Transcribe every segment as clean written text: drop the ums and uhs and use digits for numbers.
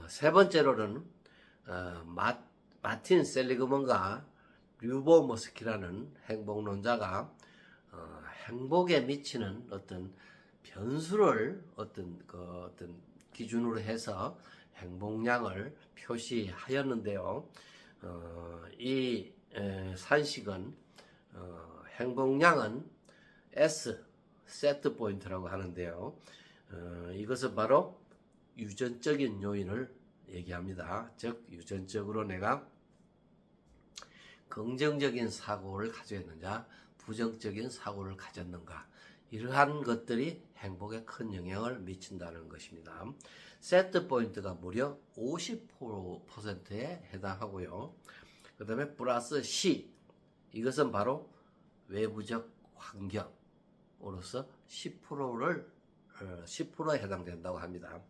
세 번째로는 마틴 셀리그먼과 류보 머스키라는 행복론자가 행복에 미치는 어떤 변수를 어떤 기준으로 해서 행복량을 표시하였는데요. 이 산식은 행복량은 S 세트 포인트라고 하는데요. 이것은 바로 유전적인 요인을 얘기합니다. 즉 유전적으로 내가 긍정적인 사고를 가졌느냐 부정적인 사고를 가졌는가, 이러한 것들이 행복에 큰 영향을 미친다는 것입니다. 세트 포인트가 무려 50%에 해당하고요. 그 다음에 플러스 C, 이것은 바로 외부적 환경으로서 10%에 해당된다고 합니다.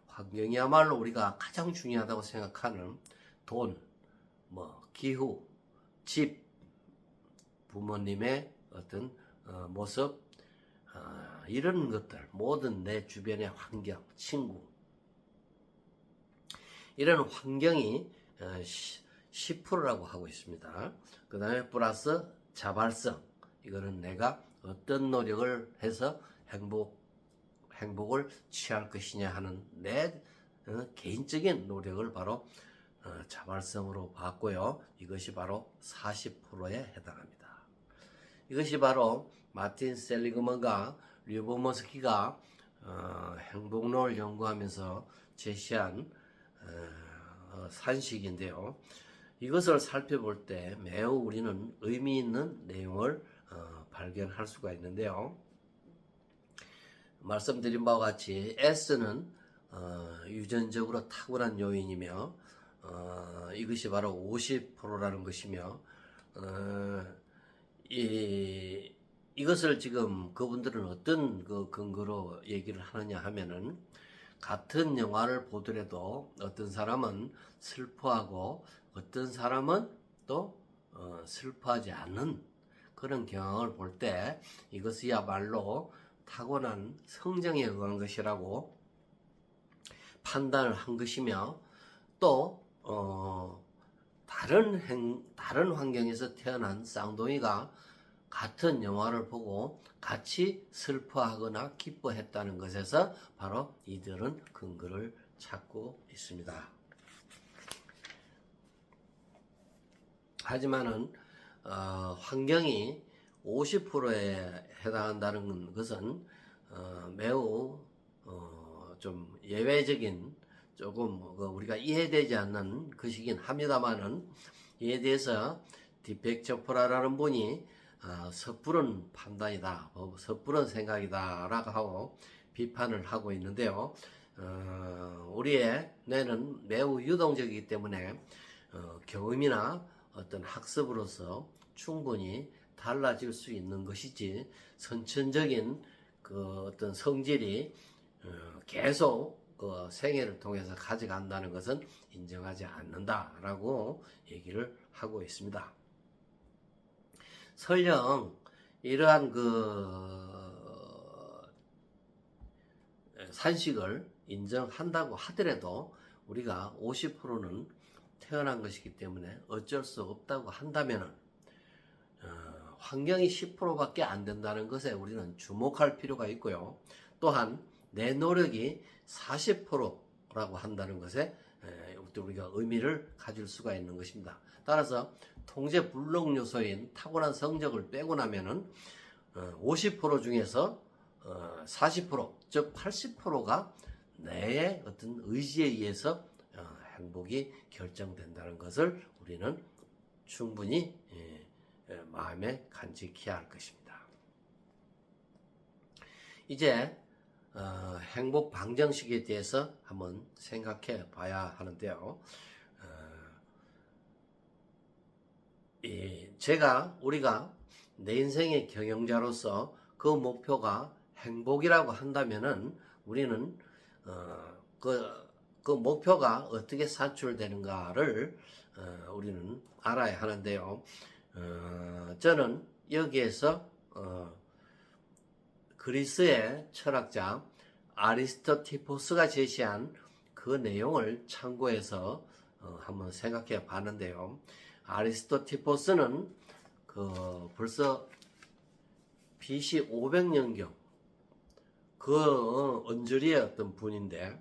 환경이야말로 우리가 가장 중요하다고 생각하는 돈, 기후, 집, 부모님의 어떤 모습, 이런 것들, 모든 내 주변의 환경, 친구, 이런 환경이 10%라고 하고 있습니다. 그 다음에 플러스 자발성, 이거는 내가 어떤 노력을 해서 행복을 취할 것이냐 하는 내 개인적인 노력을 바로 자발성으로 봤고요. 이것이 바로 40%에 해당합니다. 이것이 바로 마틴 셀리그먼과 류보머스키가 행복론을 연구하면서 제시한 산식인데요. 이것을 살펴볼 때 매우 우리는 의미 있는 내용을 발견할 수가 있는데요. 말씀드린 바와 같이 S는 유전적으로 타고난 요인이며 이것이 바로 50%라는 것이며 이것을 지금 그분들은 어떤 근거로 얘기를 하느냐 하면은, 같은 영화를 보더라도 어떤 사람은 슬퍼하고 어떤 사람은 또 슬퍼하지 않는 그런 경향을 볼 때 이것이야말로 타고난 성정에 의한 것이라고 판단을 한 것이며, 또 다른 환경에서 태어난 쌍둥이가 같은 영화를 보고 같이 슬퍼하거나 기뻐했다는 것에서 바로 이들은 근거를 찾고 있습니다. 하지만은 환경이 50%에 해당한다는 것은 매우 좀 예외적인, 조금 우리가 이해되지 않는 것이긴 합니다만은, 이에 대해서 디펙 저프라라는 분이 섣부른 판단이다, 섣부른 생각이다 라고 하고 비판을 하고 있는데요. 우리의 뇌는 매우 유동적이기 때문에 경험이나 어떤 학습으로서 충분히 달라질 수 있는 것이지, 선천적인 어떤 성질이 계속 생애를 통해서 가져간다는 것은 인정하지 않는다라고 얘기를 하고 있습니다. 설령 이러한 산식을 인정한다고 하더라도 우리가 50%는 태어난 것이기 때문에 어쩔 수 없다고 한다면은 환경이 10%밖에 안 된다는 것에 우리는 주목할 필요가 있고요. 또한 내 노력이 40%라고 한다는 것에 우리가 의미를 가질 수가 있는 것입니다. 따라서 통제 불능 요소인 타고난 성적을 빼고 나면은 50% 중에서 40%, 즉 80%가 내 어떤 의지에 의해서 행복이 결정된다는 것을 우리는 충분히 마음에 간직해야 할 것입니다. 이제 행복 방정식에 대해서 한번 생각해 봐야 하는데요. 우리가 내 인생의 경영자로서 그 목표가 행복이라고 한다면은 우리는 그 목표가 어떻게 산출되는가를 우리는 알아야 하는데요. 저는 여기에서 그리스의 철학자 아리스토티포스가 제시한 그 그 내용을 참고해서 한번 생각해 봤는데요. 아리스토티포스는 벌써 BC 500년경 그 언저리의 어떤 분인데,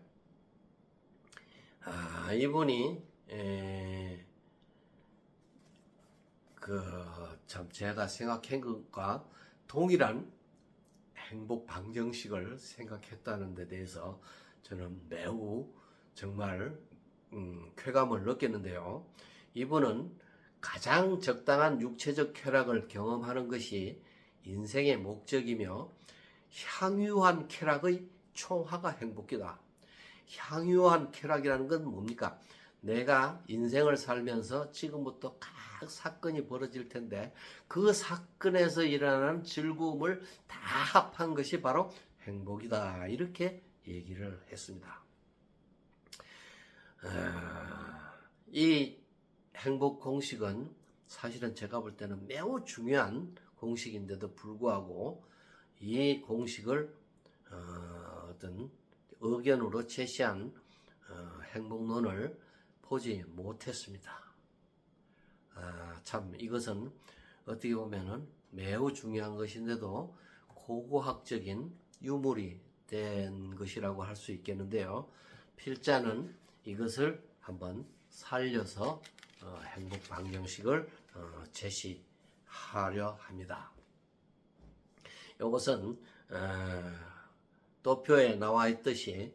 이분이 참 제가 생각한 것과 동일한 행복 방정식을 생각했다는 데 대해서 저는 매우 정말 쾌감을 느꼈는데요. 이분은 가장 적당한 육체적 쾌락을 경험하는 것이 인생의 목적이며 향유한 쾌락의 총화가 행복이다. 향유한 쾌락이라는 건 뭡니까? 내가 인생을 살면서 지금부터 각 사건이 벌어질 텐데 그 사건에서 일어나는 즐거움을 다 합한 것이 바로 행복이다. 이렇게 얘기를 했습니다. 이 행복 공식은 사실은 제가 볼 때는 매우 중요한 공식인데도 불구하고 이 공식을 어떤 의견으로 제시한 행복론을 보지 못했습니다. 참 이것은 어떻게 보면은 매우 중요한 것인데도 고고학적인 유물이 된 것이라고 할 수 있겠는데요. 필자는 이것을 한번 살려서 행복 방정식을 제시하려 합니다. 이것은 도표에 나와 있듯이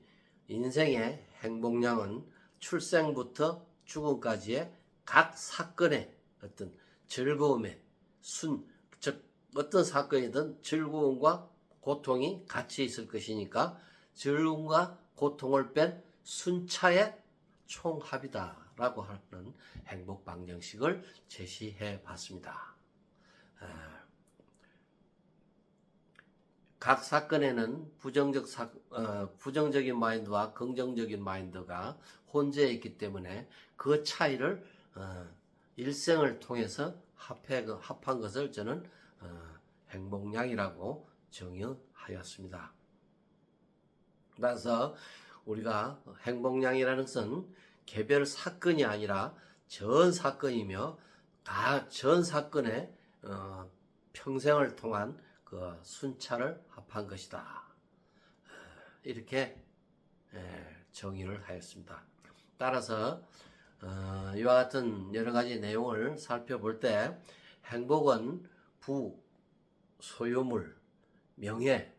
인생의 행복량은 출생부터 죽음까지의 각 사건의 어떤 즐거움의 즉 어떤 사건이든 즐거움과 고통이 같이 있을 것이니까 즐거움과 고통을 뺀 순차의 총합이다 라고 하는 행복 방정식을 제시해 봤습니다. 각 사건에는 부정적인 마인드와 긍정적인 마인드가 혼재해 있기 때문에 그 차이를 일생을 통해서 합한 것을 저는 행복량이라고 정의하였습니다. 따라서 우리가 행복량이라는 것은 개별 사건이 아니라 전 사건이며 전 사건의 평생을 통한 그 순차를 합한 것이다. 이렇게 정의를 하였습니다. 따라서 이와 같은 여러 가지 내용을 살펴볼 때 행복은 부, 소유물, 명예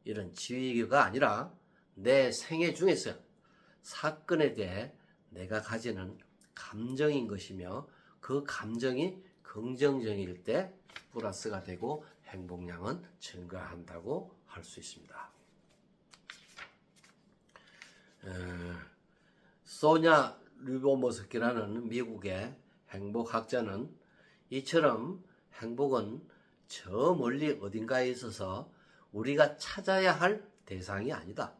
이런 지위가 아니라 내 생애 중에서 사건에 대해 내가 가지는 감정인 것이며 그 감정이 긍정적일 때 플러스가 되고 행복량은 증가한다고 할 수 있습니다. 소냐 류보모스키라는 미국의 행복학자는 이처럼 행복은 저 멀리 어딘가에 있어서 우리가 찾아야 할 대상이 아니다.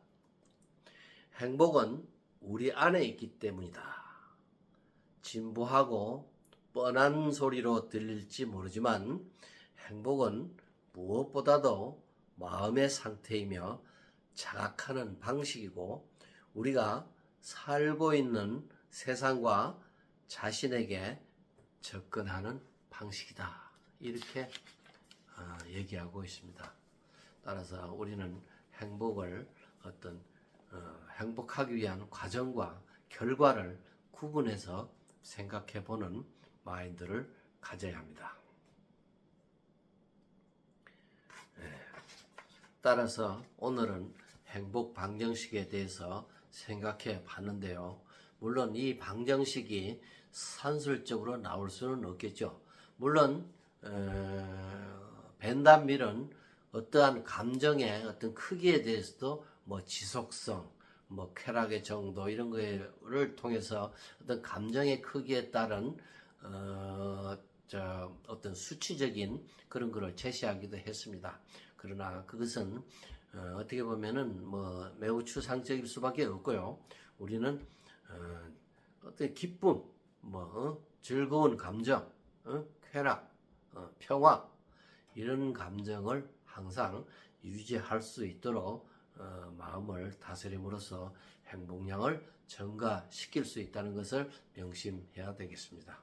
행복은 우리 안에 있기 때문이다. 진부하고 뻔한 소리로 들릴지 모르지만 행복은 무엇보다도 마음의 상태이며 자각하는 방식이고 우리가 살고 있는 세상과 자신에게 접근하는 방식이다. 이렇게 얘기하고 있습니다. 따라서 우리는 행복을 어떤 행복하기 위한 과정과 결과를 구분해서 생각해 보는 마인드를 가져야 합니다. 따라서 오늘은 행복 방정식에 대해서 생각해 봤는데요. 물론 이 방정식이 산술적으로 나올 수는 없겠죠. 물론 벤담밀은 어떠한 감정의 어떤 크기에 대해서도 지속성, 쾌락의 정도 이런 거를 통해서 어떤 감정의 크기에 따른 어떤 수치적인 그런 거를 제시하기도 했습니다. 그러나 그것은 어떻게 보면은 매우 추상적일 수밖에 없고요. 우리는 어떤 기쁨, 즐거운 감정, 쾌락, 평화 이런 감정을 항상 유지할 수 있도록 마음을 다스림으로써 행복량을 증가시킬 수 있다는 것을 명심해야 되겠습니다.